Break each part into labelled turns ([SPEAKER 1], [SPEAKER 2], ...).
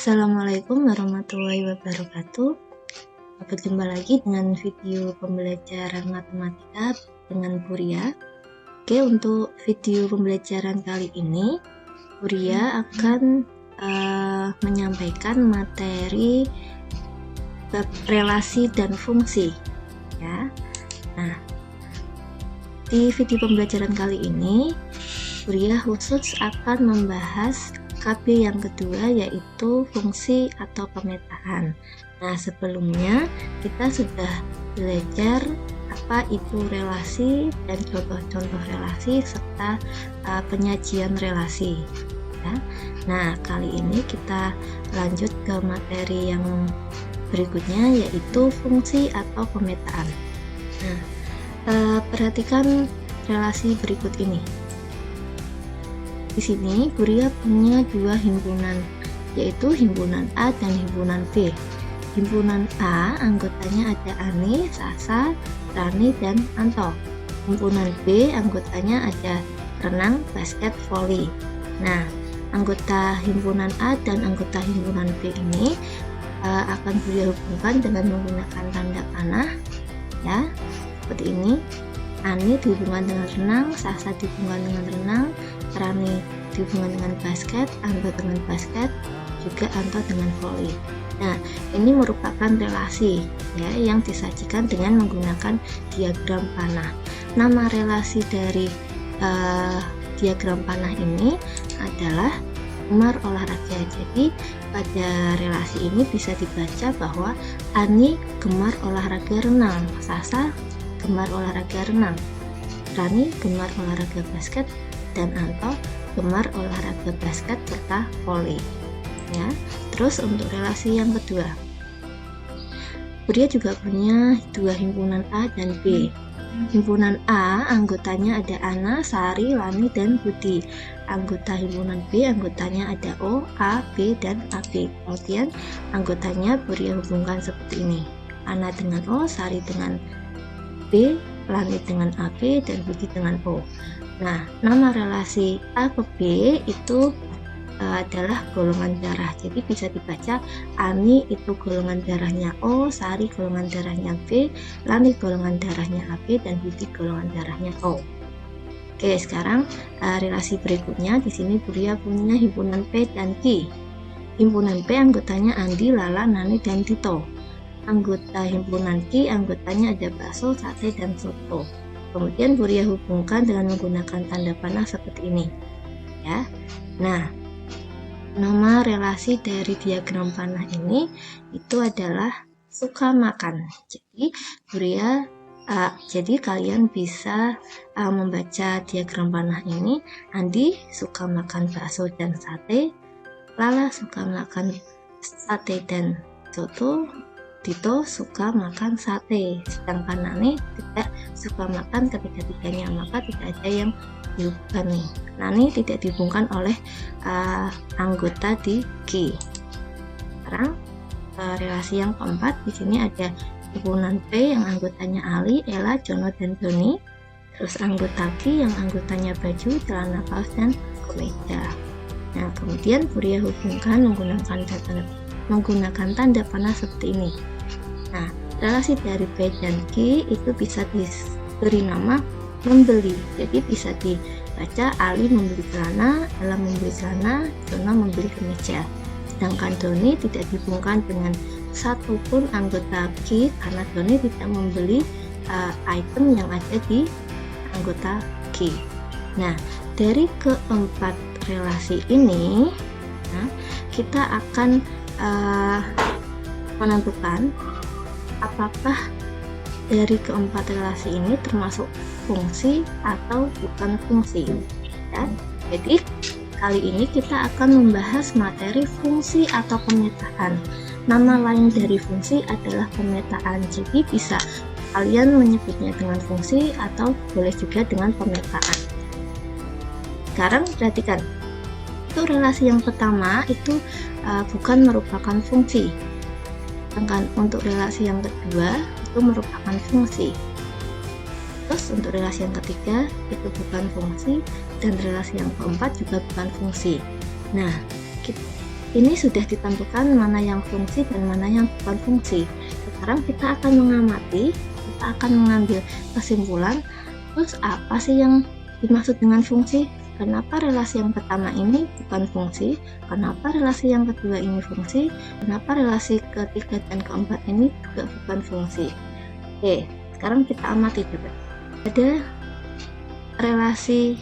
[SPEAKER 1] Assalamualaikum warahmatullahi wabarakatuh. Berjumpa lagi dengan video pembelajaran matematika dengan Buria. Oke, untuk video pembelajaran kali ini Buria akan menyampaikan materi bab relasi dan fungsi ya. Nah, di video pembelajaran kali ini Buria khusus akan membahas KB yang kedua, yaitu fungsi atau pemetaan. Nah, sebelumnya kita sudah belajar apa itu relasi dan contoh-contoh relasi serta penyajian relasi ya. Nah, kali ini kita lanjut ke materi yang berikutnya, yaitu fungsi atau pemetaan. Nah, perhatikan relasi berikut ini. Di sini Buria punya dua himpunan, yaitu himpunan A dan himpunan B. Himpunan A anggotanya ada Ani, Sasa, Rani, dan Anto. Himpunan B anggotanya ada renang, basket, voli. Nah, anggota himpunan A dan anggota himpunan B ini akan Buria hubungkan dengan menggunakan tanda panah ya, seperti ini. Ani dihubungkan dengan renang, Sasa dihubungkan dengan renang, Rani dihubungkan dengan basket, Anto dengan basket, juga Anto dengan voli. Nah, ini merupakan relasi ya yang disajikan dengan menggunakan diagram panah. Nama relasi dari diagram panah ini adalah gemar olahraga. Jadi pada relasi ini bisa dibaca bahwa Ani gemar olahraga renang, Sasa gemar olahraga renang, Rani gemar olahraga basket, dan Anto gemar olahraga basket serta voli ya. Terus untuk relasi yang kedua, Buria juga punya dua himpunan A dan B. Himpunan A anggotanya ada Ana, Sari, Lani, dan Budi. Anggota himpunan B anggotanya ada O, A, B, dan AB. Kemudian anggotanya Buria hubungkan seperti ini: Ana dengan O, Sari dengan B, Lani dengan AB, dan Budi dengan O. Nah, nama relasi A ke B itu adalah golongan darah. Jadi bisa dibaca Ani itu golongan darahnya O, Sari golongan darahnya B, Lani golongan darahnya AB, dan Budi golongan darahnya O. Oke, sekarang relasi berikutnya. Di sini Buria punya himpunan P dan Q. Himpunan P anggotanya Andi, Lala, Nani, dan Tito. Anggota himpunan Q anggotanya ada bakso, sate, dan soto. Kemudian Buria hubungkan dengan menggunakan tanda panah seperti ini ya. Nah, nama relasi dari diagram panah ini itu adalah suka makan. Jadi jadi kalian bisa membaca diagram panah ini: Andi suka makan bakso dan sate, Lala suka makan sate dan soto, Tito suka makan sate. Sedangkan Nani tidak suka makan ketiga-tiganya, maka tidak ada yang dihubungkan nih. Nani tidak dihubungkan oleh anggota di Q. Sekarang relasi yang keempat, di sini ada himpunan P yang anggotanya Ali, Ella, Jono, dan Doni. Terus anggota Q yang anggotanya baju, celana kaos, dan kemeja. Nah, kemudian Buria hubungkan menggunakan tanda panah seperti ini. Nah, relasi dari P dan Q itu bisa diberi nama membeli. Jadi bisa dibaca Ali membeli celana, Ella membeli celana, Jono membeli kemeja. Sedangkan Doni tidak dihubungkan dengan satupun anggota Q karena Doni tidak membeli item yang ada di anggota Q. Nah, dari keempat relasi ini, kita akan menentukan apakah dari keempat relasi ini termasuk fungsi atau bukan fungsi ya. Jadi kali ini kita akan membahas materi fungsi atau pemetaan. Nama lain dari fungsi adalah pemetaan. Jadi bisa kalian menyebutnya dengan fungsi atau boleh juga dengan pemetaan. Sekarang perhatikan, untuk relasi yang pertama itu bukan merupakan fungsi. Sedangkan untuk relasi yang kedua itu merupakan fungsi. Terus untuk relasi yang ketiga itu bukan fungsi, dan relasi yang keempat juga bukan fungsi. Nah, ini sudah ditentukan mana yang fungsi dan mana yang bukan fungsi. Sekarang kita akan mengamati, kita akan mengambil kesimpulan, terus apa sih yang dimaksud dengan fungsi? Kenapa relasi yang pertama ini bukan fungsi? Kenapa relasi yang kedua ini fungsi? Kenapa relasi ketiga dan keempat ini juga bukan fungsi? Oke, sekarang kita amati juga. Ada relasi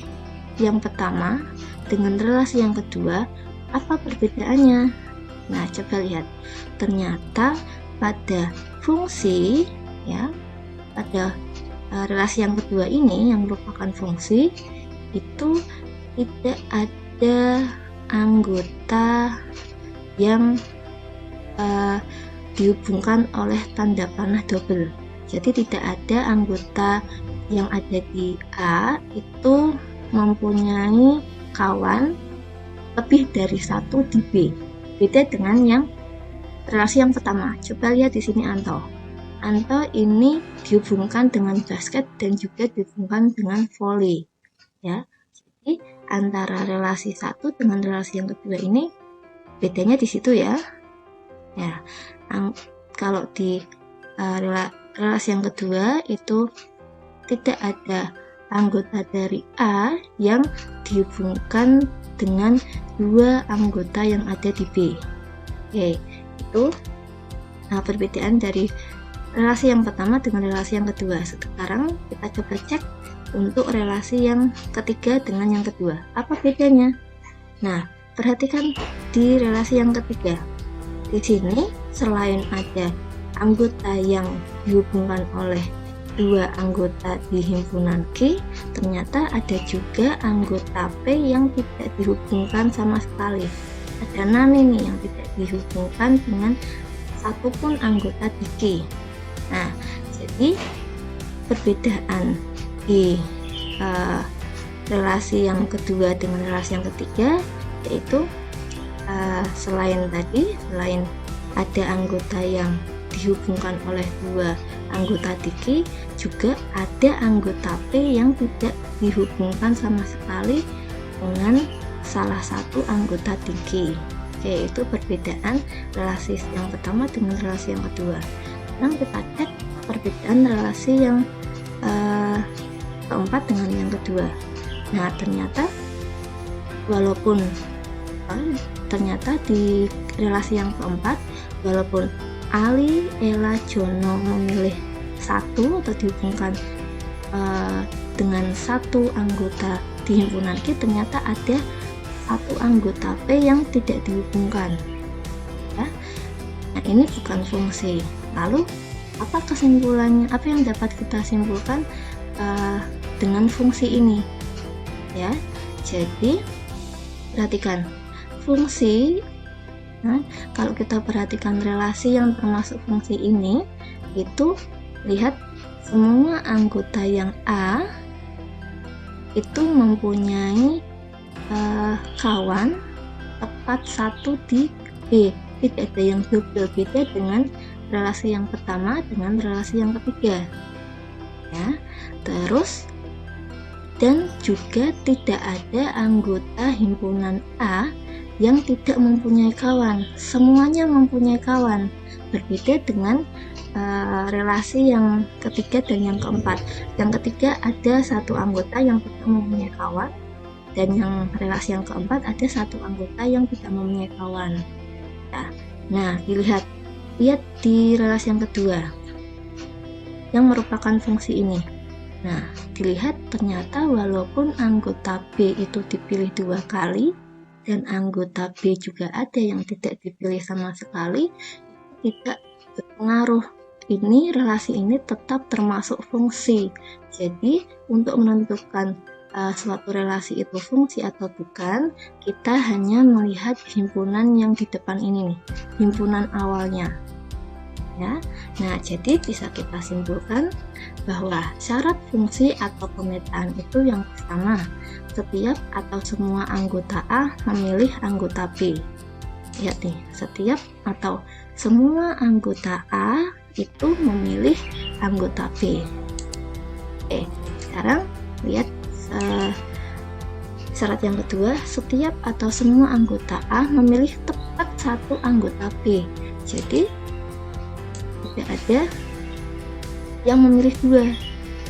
[SPEAKER 1] yang pertama dengan relasi yang kedua, apa perbedaannya? Nah, coba lihat. Ternyata pada fungsi, ya, pada relasi yang kedua ini yang merupakan fungsi, itu tidak ada anggota yang dihubungkan oleh tanda panah double. Jadi tidak ada anggota yang ada di A itu mempunyai kawan lebih dari satu di B. Beda dengan yang relasi yang pertama. Coba lihat di sini Anto. Anto ini dihubungkan dengan basket dan juga dihubungkan dengan volley. Ya. Jadi antara relasi satu dengan relasi yang kedua ini bedanya di situ ya. Ya. Kalau di relasi yang kedua itu tidak ada anggota dari A yang dihubungkan dengan dua anggota yang ada di B. Oke, itu perbedaan dari relasi yang pertama dengan relasi yang kedua. Sekarang kita coba cek untuk relasi yang ketiga dengan yang kedua. Apa bedanya? Nah, perhatikan di relasi yang ketiga. Di sini selain ada anggota yang dihubungkan oleh dua anggota di himpunan Q, ternyata ada juga anggota P yang tidak dihubungkan sama sekali. Ada NaN ini yang tidak dihubungkan dengan satupun anggota di Q. Nah, jadi perbedaan di relasi yang kedua dengan relasi yang ketiga yaitu selain ada anggota yang dihubungkan oleh dua anggota Q, juga ada anggota P yang tidak dihubungkan sama sekali dengan salah satu anggota Q. Oke, itu perbedaan relasi yang pertama dengan relasi yang kedua. Sekarang kita cek perbedaan relasi yang keempat dengan yang kedua. Nah, ternyata walaupun ternyata di relasi yang keempat, walaupun Ali, Ella, Jono memilih satu atau dihubungkan dengan satu anggota di himpunan Q, ternyata ada satu anggota P yang tidak dihubungkan. Ya. Nah, ini bukan fungsi. Lalu apa kesimpulannya? Apa yang dapat kita simpulkan dengan fungsi ini? Ya, jadi perhatikan fungsi. Nah, kalau kita perhatikan relasi yang termasuk fungsi ini, itu lihat semua anggota yang A itu mempunyai kawan tepat satu di B. Tidak ada yang double, beda dengan relasi yang pertama dengan relasi yang ketiga. Ya, terus dan juga tidak ada anggota himpunan A yang tidak mempunyai kawan. Semuanya mempunyai kawan, berbeda dengan relasi yang ketiga dan yang keempat. Yang ketiga ada satu anggota yang tidak mempunyai kawan, dan yang relasi yang keempat ada satu anggota yang tidak mempunyai kawan. Ya. Nah, lihat di relasi yang kedua yang merupakan fungsi ini. Nah, dilihat ternyata walaupun anggota B itu dipilih 2 kali dan anggota B juga ada yang tidak dipilih sama sekali, itu tidak berpengaruh. Ini relasi ini tetap termasuk fungsi. Jadi untuk menentukan suatu relasi itu fungsi atau bukan, kita hanya melihat himpunan yang di depan ini nih, himpunan awalnya. Ya, nah jadi bisa kita simpulkan bahwa syarat fungsi atau pemetaan itu yang pertama, setiap atau semua anggota A memilih anggota B. Lihat nih, setiap atau semua anggota A itu memilih anggota B. Oke, sekarang lihat syarat yang kedua, setiap atau semua anggota A memilih tepat satu anggota B. Jadi tidak ada yang memilih dua,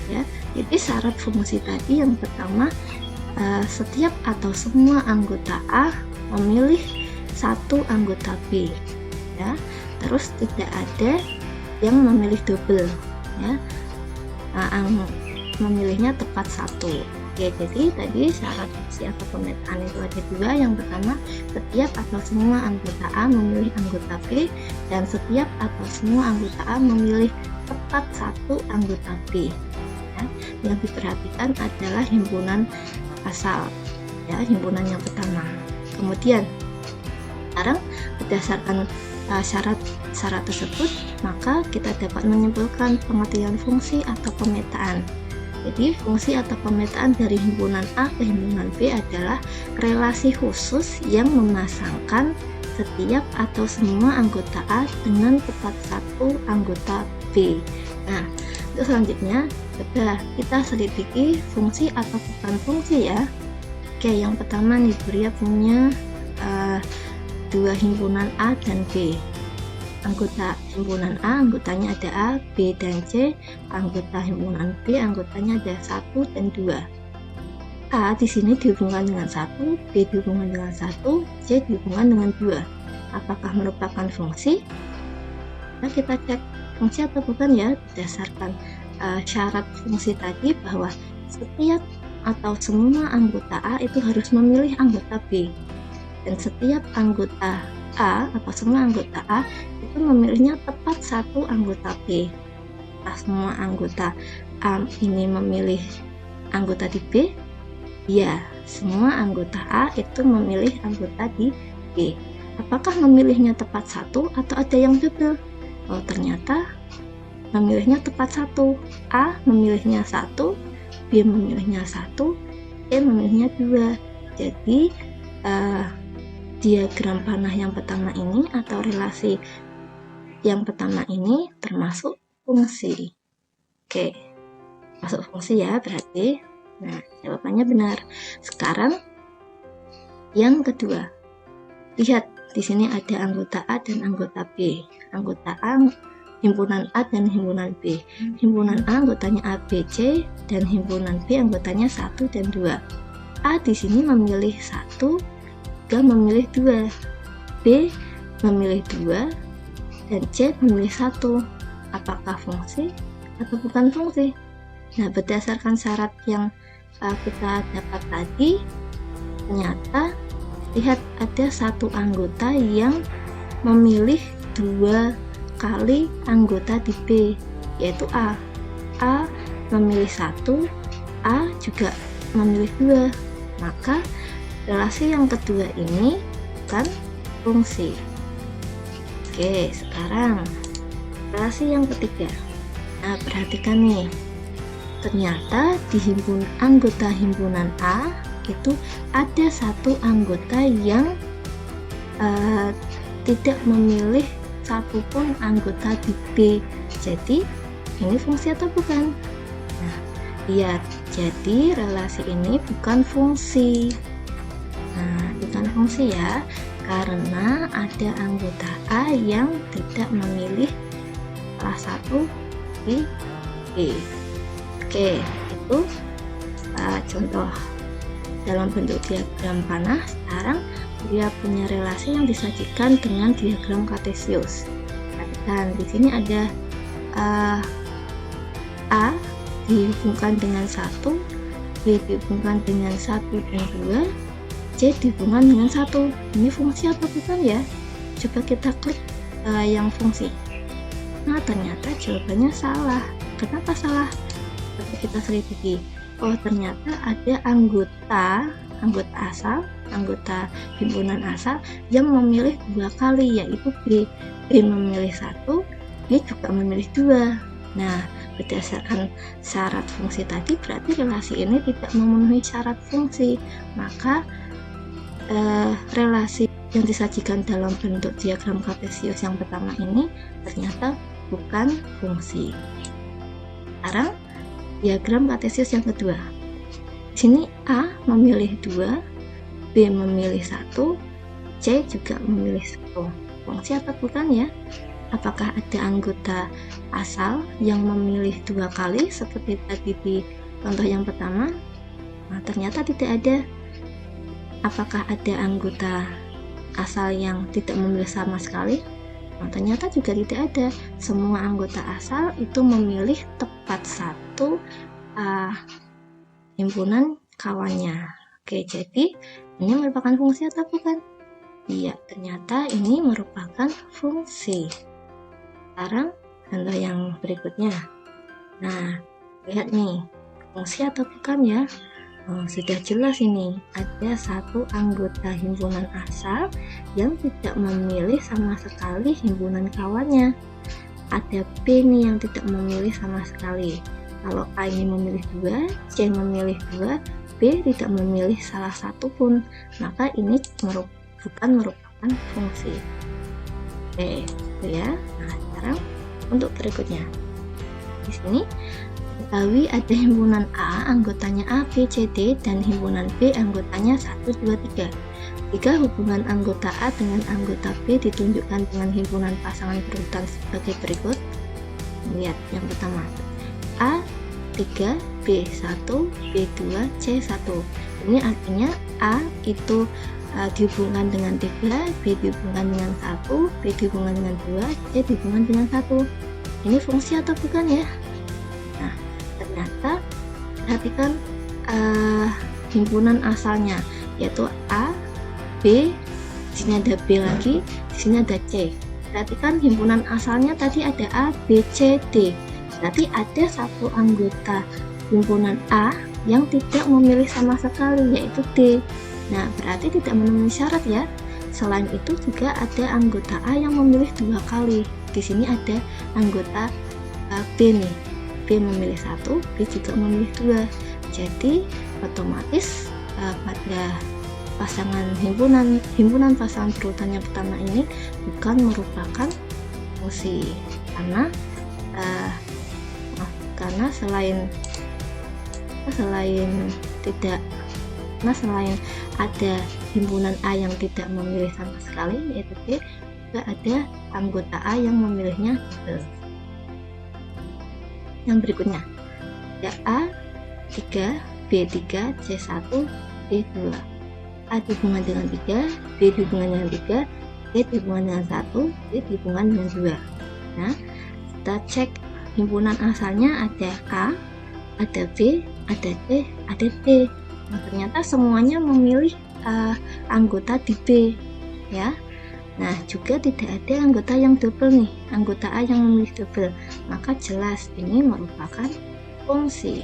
[SPEAKER 1] ya. Jadi syarat fungsi tadi yang pertama, setiap atau semua anggota A memilih satu anggota B, ya. Terus tidak ada yang memilih double, ya. Memilihnya tepat satu. Oke, jadi tadi syarat fungsi atau pemetaan itu ada dua. Yang pertama, setiap atau semua anggota A memilih anggota B, dan setiap atau semua anggota A memilih tepat satu anggota B. Ya, yang diperhatikan adalah himpunan asal, ya, himpunan yang pertama. Kemudian sekarang berdasarkan syarat tersebut, maka kita dapat menyimpulkan pengertian fungsi atau pemetaan. Jadi fungsi atau pemetaan dari himpunan A ke himpunan B adalah relasi khusus yang memasangkan setiap atau semua anggota A dengan tepat satu anggota B. Nah, untuk selanjutnya coba kita selidiki fungsi atau bukan fungsi, ya. Oke, yang pertama nih, Buria punya dua himpunan A dan B. Anggota himpunan A, anggotanya ada A, B, dan C. Anggota himpunan B, anggotanya ada 1 dan 2. A di sini dihubungkan dengan 1, B dihubungkan dengan 1, C dihubungkan dengan 2. Apakah merupakan fungsi? Nah, kita cek fungsi atau bukan, ya, berdasarkan syarat fungsi tadi bahwa setiap atau semua anggota A itu harus memilih anggota B, dan setiap anggota A atau semua anggota A itu memilihnya tepat satu anggota B. Semua anggota A ini memilih anggota di B? Ya, semua anggota A itu memilih anggota di B. Apakah memilihnya tepat satu atau ada yang double? Oh, ternyata memilihnya tepat satu. A memilihnya 1, B memilihnya 1, C memilihnya 2. Jadi diagram panah yang pertama ini atau relasi yang pertama ini termasuk fungsi. Oke, masuk fungsi, ya, berarti. Nah, jawabannya benar. Sekarang yang kedua, lihat di sini ada anggota A dan anggota B. Anggota A, himpunan A dan himpunan B. Himpunan A anggotanya A, B, C, dan himpunan B anggotanya 1 dan 2. A di sini memilih 1, memilih 2, B memilih 2, dan C memilih 1. Apakah fungsi atau bukan fungsi? Nah, berdasarkan syarat yang kita dapat tadi, ternyata lihat ada satu anggota yang memilih 2 kali anggota di B, yaitu A. A memilih 1, A juga memilih 2. Maka relasi yang kedua ini bukan fungsi. Oke, sekarang relasi yang ketiga. Nah, perhatikan nih. Ternyata di anggota himpunan A itu ada satu anggota yang tidak memilih satupun anggota di B. Jadi ini fungsi atau bukan? Nah, lihat. Jadi relasi ini bukan fungsi. Nah, bukan fungsi, ya, karena ada anggota A yang tidak memilih salah satu di B. Oke, itu contoh dalam bentuk diagram panah. Sekarang dia punya relasi yang disajikan dengan diagram kartesius. Perhatikan, di sini ada A dihubungkan dengan 1, B dihubungkan dengan 1 dan 2, C dihubungkan dengan 1. Ini fungsi atau bukan, ya? Coba kita klik yang fungsi. Nah, ternyata jawabannya salah. Kenapa salah? Coba kita selidiki. Oh, ternyata ada anggota asal, anggota himpunan asal yang memilih 2 kali, yaitu B. B memilih 1, B juga memilih 2. Nah, berdasarkan syarat fungsi tadi, berarti relasi ini tidak memenuhi syarat fungsi. Maka relasi yang disajikan dalam bentuk diagram kartesius yang pertama ini ternyata bukan fungsi. Sekarang diagram kartesius yang kedua. Di sini A memilih 2, B memilih 1, C juga memilih 1. Fungsi atau bukan ya? Apakah ada anggota asal yang memilih 2 kali seperti tadi di contoh yang pertama? Nah, ternyata tidak ada. Apakah ada anggota asal yang tidak memilih sama sekali? Nah, ternyata juga tidak ada. Semua anggota asal itu memilih tepat satu himpunan kawannya. Oke, jadi ini merupakan fungsi atau bukan? Iya, ternyata ini merupakan fungsi. Sekarang contoh yang berikutnya. Nah, lihat nih, fungsi atau bukan ya? Sudah jelas ini, ada satu anggota himpunan asal yang tidak memilih sama sekali himpunan kawannya. Ada B nih yang tidak memilih sama sekali. Kalau A ini memilih 2, C memilih 2, B tidak memilih salah satu pun, maka ini bukan merupakan fungsi. Oke, itu ya. Nah, sekarang untuk berikutnya. Di sini ketahui ada himpunan A, anggotanya A, B, C, D, dan himpunan B, anggotanya 1, 2, 3. Jika hubungan anggota A dengan anggota B ditunjukkan dengan himpunan pasangan berurutan sebagai berikut. Lihat yang pertama, A 3, B 1, B 2, C 1. Ini artinya A itu dihubungkan dengan 3, B dihubungkan dengan 1, B dihubungkan dengan 2, C dihubungkan dengan 1. Ini fungsi atau bukan ya? Nah, ternyata perhatikan himpunan asalnya, yaitu A, B, di sini ada B lagi, di sini ada C. Perhatikan himpunan asalnya tadi ada A, B, C, D. Berarti ada satu anggota himpunan A yang tidak memilih sama sekali, yaitu D. Nah, berarti tidak memenuhi syarat ya. Selain itu juga ada anggota A yang memilih 2 kali. Di sini ada anggota B nih. B memilih 1, B juga memilih 2. Jadi otomatis pada pasangan himpunan pasangan berurutan yang pertama ini bukan merupakan fungsi, karena selain ada himpunan A yang tidak memilih sama sekali, yaitu B, juga ada anggota A yang memilihnya double. Yang berikutnya ada A 3, B 3, C 1, D 2. A dihubungkan dengan 3, B dihubungkan dengan 3, C dihubungkan dengan 1, D dihubungkan dengan 2. Nah, kita cek himpunan asalnya ada A, ada B, ada C, ada D. Nah, ternyata semuanya memilih anggota di B ya. Nah, juga tidak ada anggota yang double nih, anggota A yang memilih double. Maka jelas ini merupakan fungsi.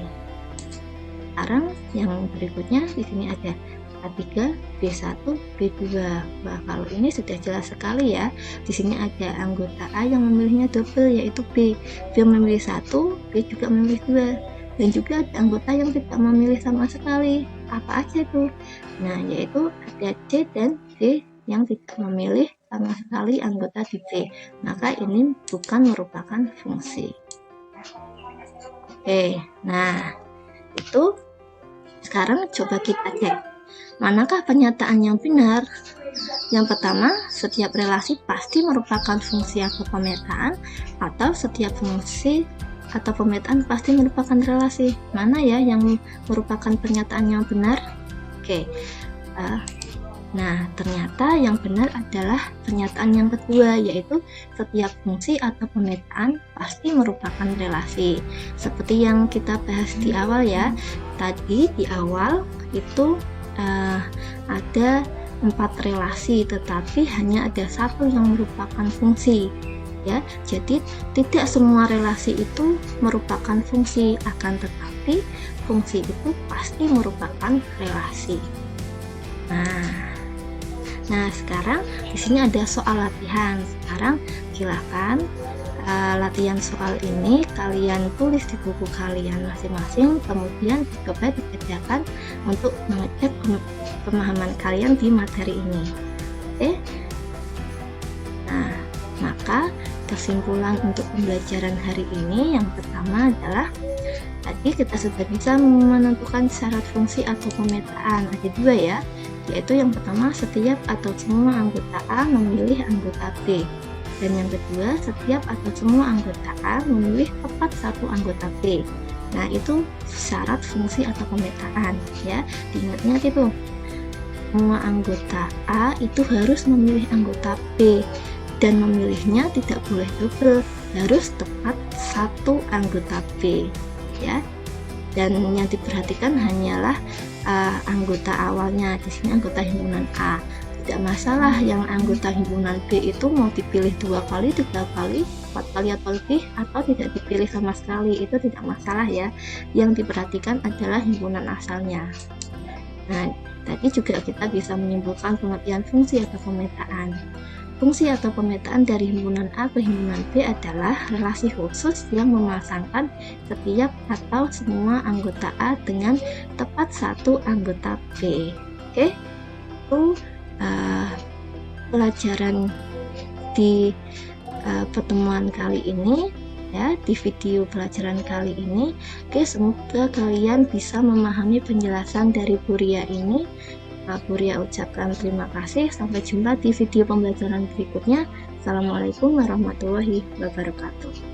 [SPEAKER 1] Sekarang yang berikutnya di sini ada A3, B1, B2. Wah, kalau ini sudah jelas sekali ya. Di sini ada anggota A yang memilihnya double, yaitu B. B memilih 1, B juga memilih 2. Dan juga ada anggota yang tidak memilih sama sekali. Apa aja itu? Nah, yaitu ada C dan D yang tidak memilih sama sekali anggota di B. Maka ini bukan merupakan fungsi. Oke, nah itu sekarang coba kita cek. Manakah pernyataan yang benar? Yang pertama, setiap relasi pasti merupakan fungsi atau pemetaan, atau setiap fungsi atau pemetaan pasti merupakan relasi. Mana ya yang merupakan pernyataan yang benar? Oke, nah ternyata yang benar adalah pernyataan yang kedua, yaitu setiap fungsi atau pemetaan pasti merupakan relasi. Seperti yang kita bahas di awal ya, tadi di awal itu ada 4 relasi, tetapi hanya ada 1 yang merupakan fungsi ya. Jadi tidak semua relasi itu merupakan fungsi, akan tetapi fungsi itu pasti merupakan relasi. Nah sekarang di sini ada soal latihan. Sekarang silakan latihan soal ini kalian tulis di buku kalian masing-masing, kemudian coba dikerjakan untuk mengecek pemahaman kalian di materi ini. Oke? Nah, maka kesimpulan untuk pembelajaran hari ini yang pertama adalah tadi kita sudah bisa menentukan syarat fungsi atau pemetaan. Ada dua ya, yaitu yang pertama setiap atau semua anggota A memilih anggota B, dan yang kedua setiap atau semua anggota A memilih tepat satu anggota B. Nah, itu syarat fungsi atau pemetaan ya. Diingat-ingat itu, semua anggota A itu harus memilih anggota B, dan memilihnya tidak boleh double, harus tepat satu anggota B ya. Dan yang diperhatikan hanyalah anggota awalnya, di sini anggota himpunan A. Tidak masalah yang anggota himpunan B itu mau dipilih 2 kali, 3 kali, 4 kali atau lebih, atau tidak dipilih sama sekali, itu tidak masalah ya. Yang diperhatikan adalah himpunan asalnya. Nah, tadi juga kita bisa menyimpulkan pengertian fungsi atau pemetaan. Fungsi atau pemetaan dari himpunan A ke himpunan B adalah relasi khusus yang memasangkan setiap atau semua anggota A dengan tepat satu anggota B. Oke, itu pelajaran di pertemuan kali ini ya, di video pelajaran kali ini. Oke, semoga kalian bisa memahami penjelasan dari Bu Ria ini. Bu Ria ucapkan terima kasih. Sampai jumpa di video pembelajaran berikutnya. Assalamualaikum warahmatullahi wabarakatuh.